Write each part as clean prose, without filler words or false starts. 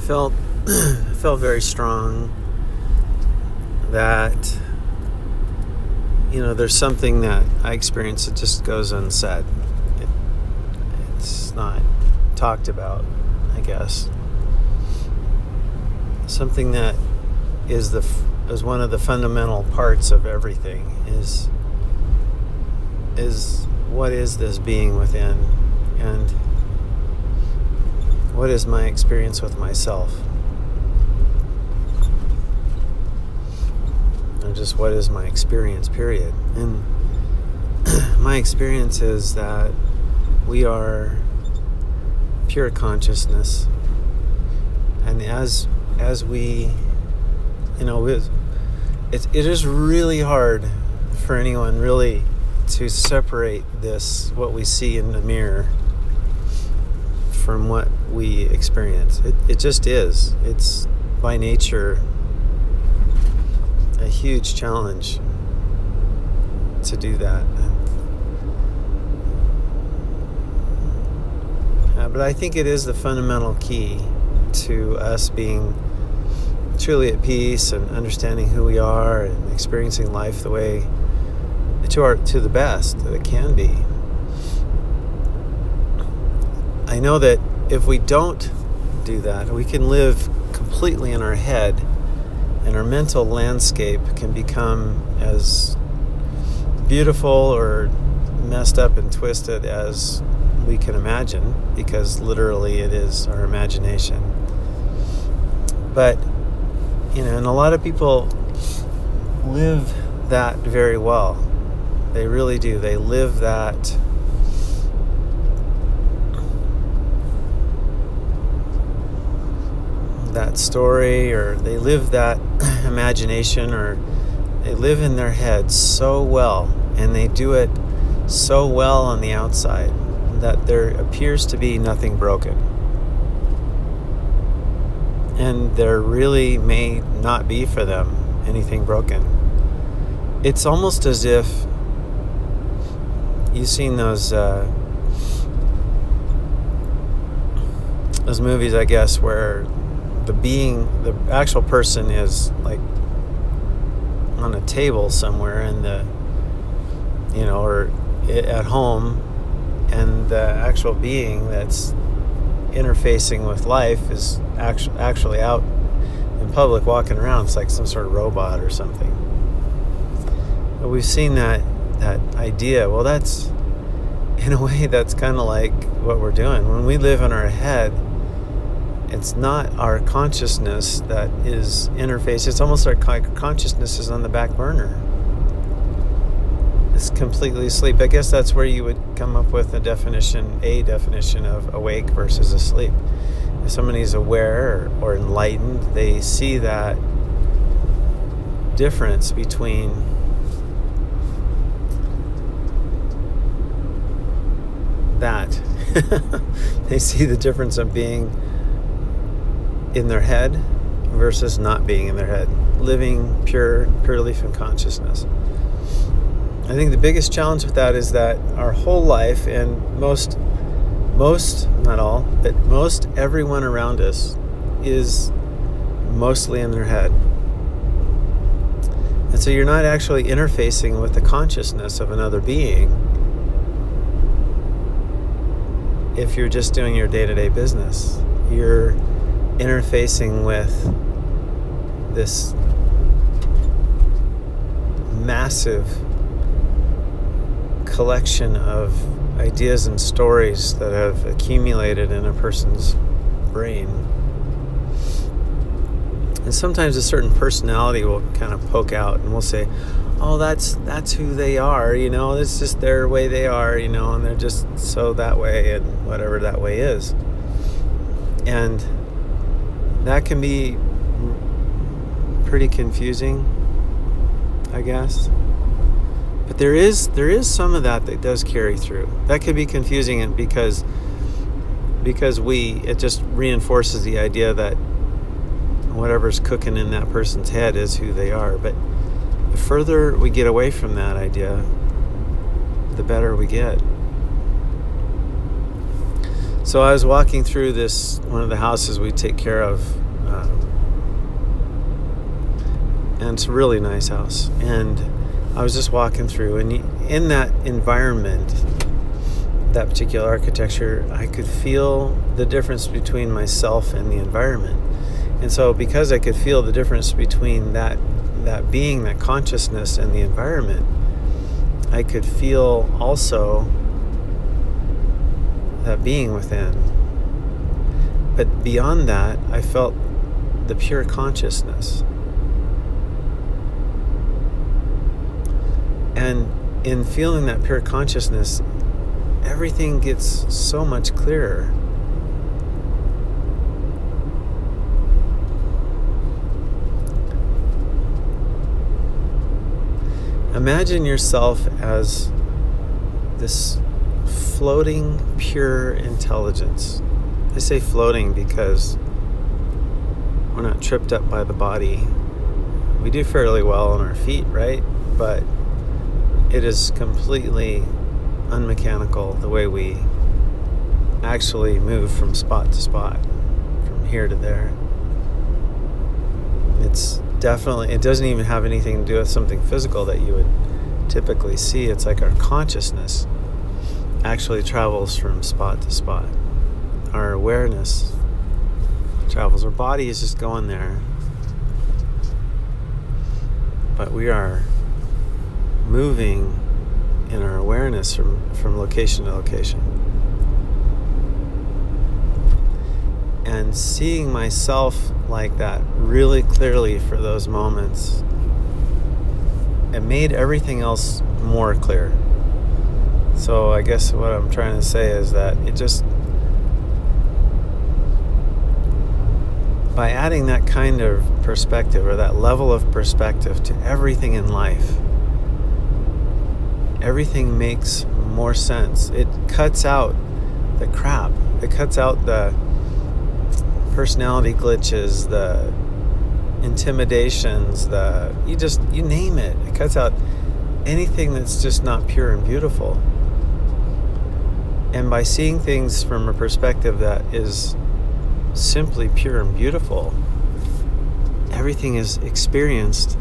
felt felt very strong that there's something that I experience that just goes unsaid. It's not talked about, I guess. Something that is one of the fundamental parts of everything is what is this being within, and what is my experience with myself, or just what is my experience, period. And my experience is that we are pure consciousness, and as we, it is really hard for anyone really to separate what we see in the mirror from what we experience. It just is. It's by nature a huge challenge to do that. But I think it is the fundamental key to us being truly at peace and understanding who we are and experiencing life the way to the best that it can be. I know that if we don't do that, we can live completely in our head, and our mental landscape can become as beautiful or messed up and twisted as we can imagine, because literally it is our imagination. But and a lot of people live that very well. They really do. They live that story, or they live that imagination, or they live in their head so well, and they do it so well on the outside that there appears to be nothing broken. And there really may not be for them anything broken. It's almost as if you've seen those movies, I guess, where the actual person is like on a table somewhere in or at home, and the actual being that's interfacing with life is actually out in public walking around. It's like some sort of robot or something. But we've seen that idea. Well, that's, in a way, that's kind of like what we're doing. When we live in our head, it's not our consciousness that is interfaced. It's almost our consciousness is on the back burner. It's completely asleep. I guess that's where you would come up with a definition of awake versus asleep. If somebody's aware or enlightened, they see that difference between that. They see the difference of being in their head versus not being in their head, living purely from consciousness. I think the biggest challenge with that is that our whole life, and most, not all, but most everyone around us is mostly in their head. And so you're not actually interfacing with the consciousness of another being if you're just doing your day-to-day business. You're interfacing with this massive collection of ideas and stories that have accumulated in a person's brain. And sometimes a certain personality will kind of poke out, and we'll say, oh, that's who they are, it's just their way they are, and they're just so that way, and whatever that way is. And that can be pretty confusing, I guess. But there is some of that does carry through. That can be confusing, and because it just reinforces the idea that whatever's cooking in that person's head is who they are. But the further we get away from that idea, the better we get. So I was walking through one of the houses we take care of, and it's a really nice house. And I was just walking through, and in that environment, that particular architecture, I could feel the difference between myself and the environment. And so because I could feel the difference between that being, that consciousness, and the environment, I could feel also that being within. But beyond that, I felt the pure consciousness. And in feeling that pure consciousness, everything gets so much clearer. Imagine yourself as this floating, pure intelligence. I say floating because we're not tripped up by the body. We do fairly well on our feet, right? But it is completely unmechanical the way we actually move from spot to spot, from here to there. It doesn't even have anything to do with something physical that you would typically see. It's like our consciousness actually travels from spot to spot. Our awareness travels. Our body is just going there. But we are moving in our awareness from location to location. And seeing myself like that really clearly for those moments, it made everything else more clear. So I guess what I'm trying to say is that by adding that kind of perspective, or that level of perspective, to everything in life, everything makes more sense. It cuts out the crap. It cuts out the personality glitches, the intimidations, you name it. It cuts out anything that's just not pure and beautiful. And by seeing things from a perspective that is simply pure and beautiful, everything is experienced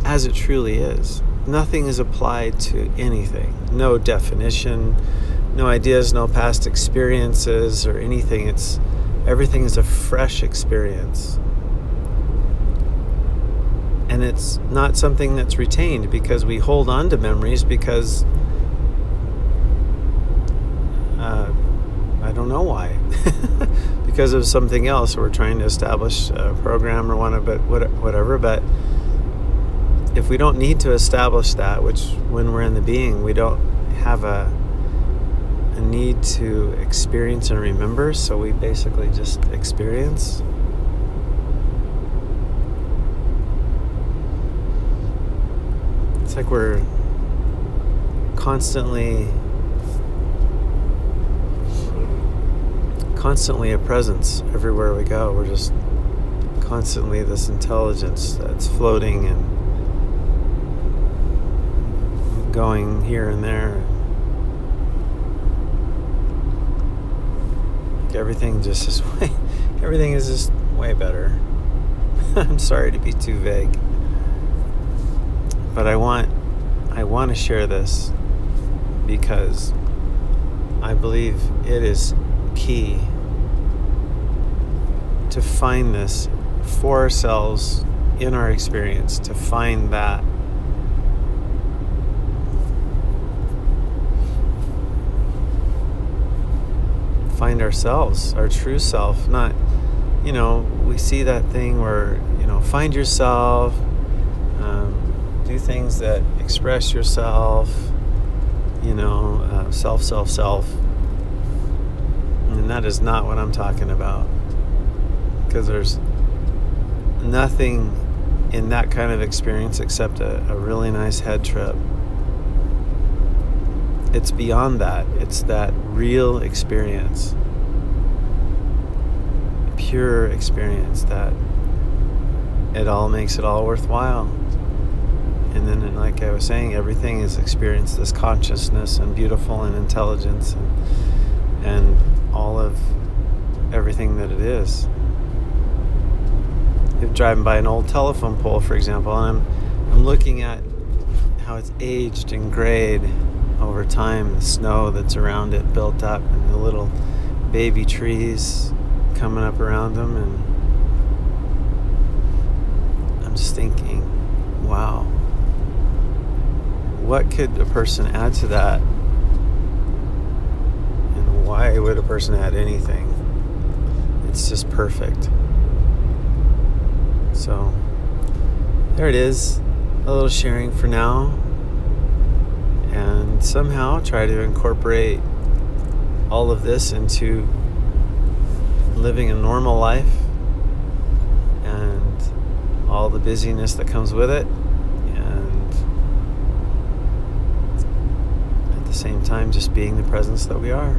as it truly is. Nothing is applied to anything. No definition, no ideas, no past experiences or anything. Everything is a fresh experience. And it's not something that's retained, because we hold on to memories because I don't know why. Because of something else. We're trying to establish a program or whatever. But if we don't need to establish that, which when we're in the being, we don't have a need to experience and remember, so we basically just experience. It's like we're constantly a presence everywhere we go. We're just constantly this intelligence that's floating and going here and there. Everything is just way better. I'm sorry to be too vague, but I want to share this because I believe it is key to find this for ourselves in our experience, to find that. Find ourselves, our true self. Not, we see that thing where, find yourself, do things that express yourself, self. And that is not what I'm talking about. Because there's nothing in that kind of experience except a really nice head trip. It's beyond that. It's that real experience, pure experience, that it all makes it all worthwhile. And then, like I was saying, everything is experienced as consciousness and beautiful and intelligence, and all of everything that it is. If driving by an old telephone pole, for example, and I'm looking at how it's aged and grayed over time, the snow that's around it built up, and the little baby trees coming up around them, and I'm just thinking, wow, what could a person add to that? And why would a person add anything? It's just perfect. So there it is, a little sharing for now, and somehow try to incorporate all of this into living a normal life and all the busyness that comes with it, and at the same time just being the presence that we are.